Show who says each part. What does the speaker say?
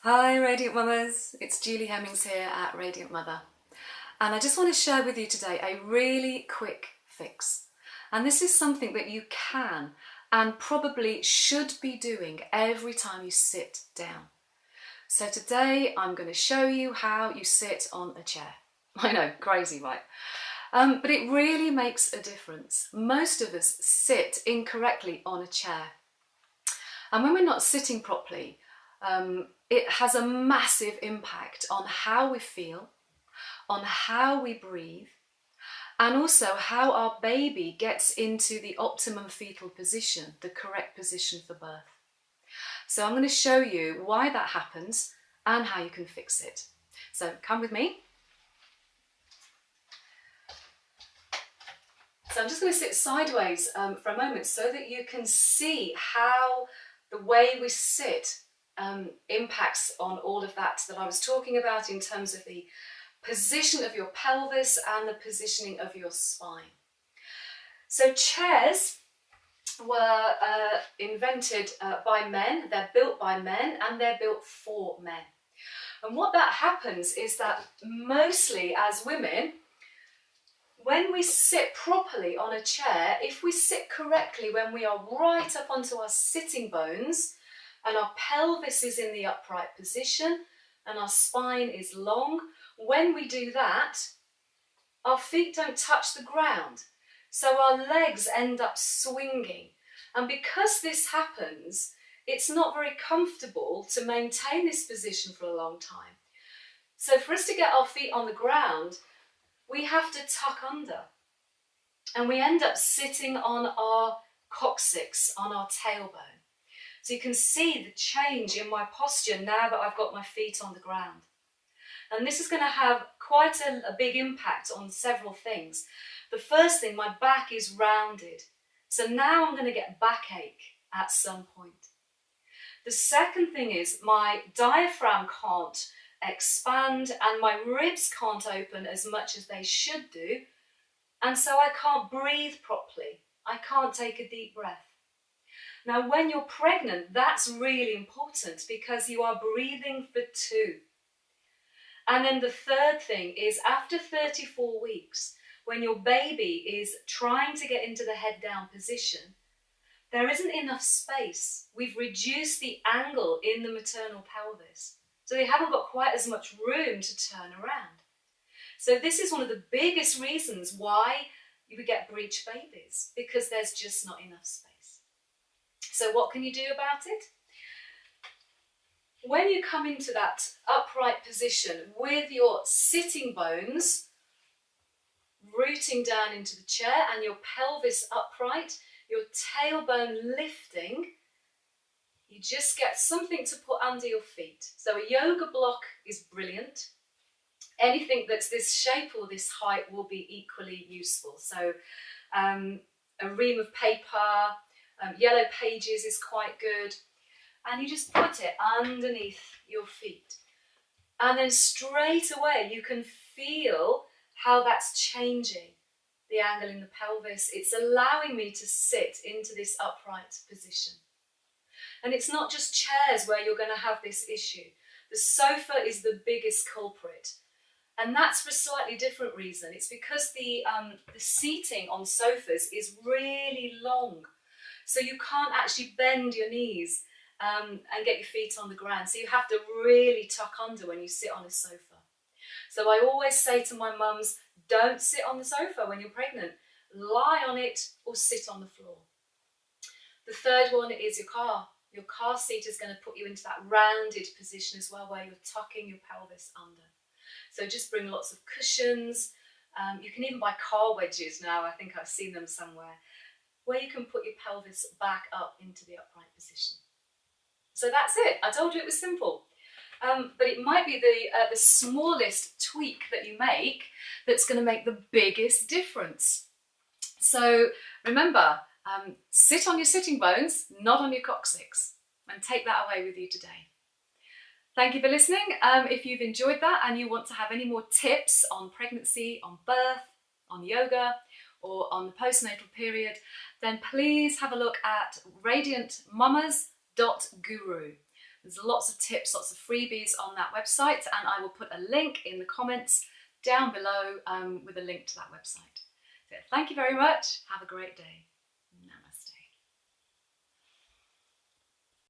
Speaker 1: Hi Radiant Mamas, it's Julie Hemmings here at Radiant Mother, and I just want to share with you today a really quick fix. And this is something that you can and probably should be doing every time you sit down. So today I'm going to show you how you sit on a chair. I know, crazy, right? But it really makes a difference. Most of us sit incorrectly on a chair. And when we're not sitting properly, it has a massive impact on how we feel, on how we breathe, and also how our baby gets into the optimum fetal position, the correct position for birth. So I'm going to show you why that happens and how you can fix it. So come with me. So I'm just going to sit sideways for a moment so that you can see how the way we sit impacts on all of that I was talking about in terms of the position of your pelvis and the positioning of your spine. So chairs were invented by men, they're built by men, and they're built for men. And what that happens is that mostly as women, when we sit properly on a chair, if we sit correctly when we are right up onto our sitting bones and our pelvis is in the upright position and our spine is long, when we do that, our feet don't touch the ground. So our legs end up swinging. And because this happens, it's not very comfortable to maintain this position for a long time. So for us to get our feet on the ground, we have to tuck under. And we end up sitting on our coccyx, on our tailbone. So you can see the change in my posture now that I've got my feet on the ground. And this is going to have quite a big impact on several things. The first thing, my back is rounded. So now I'm going to get backache at some point. The second thing is my diaphragm can't expand and my ribs can't open as much as they should do. And so I can't breathe properly. I can't take a deep breath. Now, when you're pregnant, that's really important because you are breathing for two. And then the third thing is after 34 weeks, when your baby is trying to get into the head down position, there isn't enough space. We've reduced the angle in the maternal pelvis. So they haven't got quite as much room to turn around. So this is one of the biggest reasons why we get breech babies, because there's just not enough space. So what can you do about it? When you come into that upright position with your sitting bones rooting down into the chair and your pelvis upright, your tailbone lifting, you just get something to put under your feet. So a yoga block is brilliant. Anything that's this shape or this height will be equally useful. So a ream of paper, yellow pages is quite good. And you just put it underneath your feet. And then straight away you can feel how that's changing the angle in the pelvis. It's allowing me to sit into this upright position. And it's not just chairs where you're going to have this issue. The sofa is the biggest culprit. And that's for a slightly different reason. It's because the seating on sofas is really long. So you can't actually bend your knees and get your feet on the ground. So you have to really tuck under when you sit on a sofa. So I always say to my mums, don't sit on the sofa when you're pregnant. Lie on it or sit on the floor. The third one is your car. Your car seat is going to put you into that rounded position as well, where you're tucking your pelvis under. So just bring lots of cushions. You can even buy car wedges now. I think I've seen them somewhere, where you can put your pelvis back up into the upright position. So that's it. I told you it was simple. But it might be the smallest tweak that you make that's going to make the biggest difference. So remember, sit on your sitting bones, not on your coccyx, and take that away with you today. Thank you for listening. If you've enjoyed that and you want to have any more tips on pregnancy, on birth, on yoga, or on the postnatal period, then please have a look at radiantmamas.guru. There's lots of tips, lots of freebies on that website, and I will put a link in the comments down below with a link to that website. So thank you very much. Have a great day. Namaste.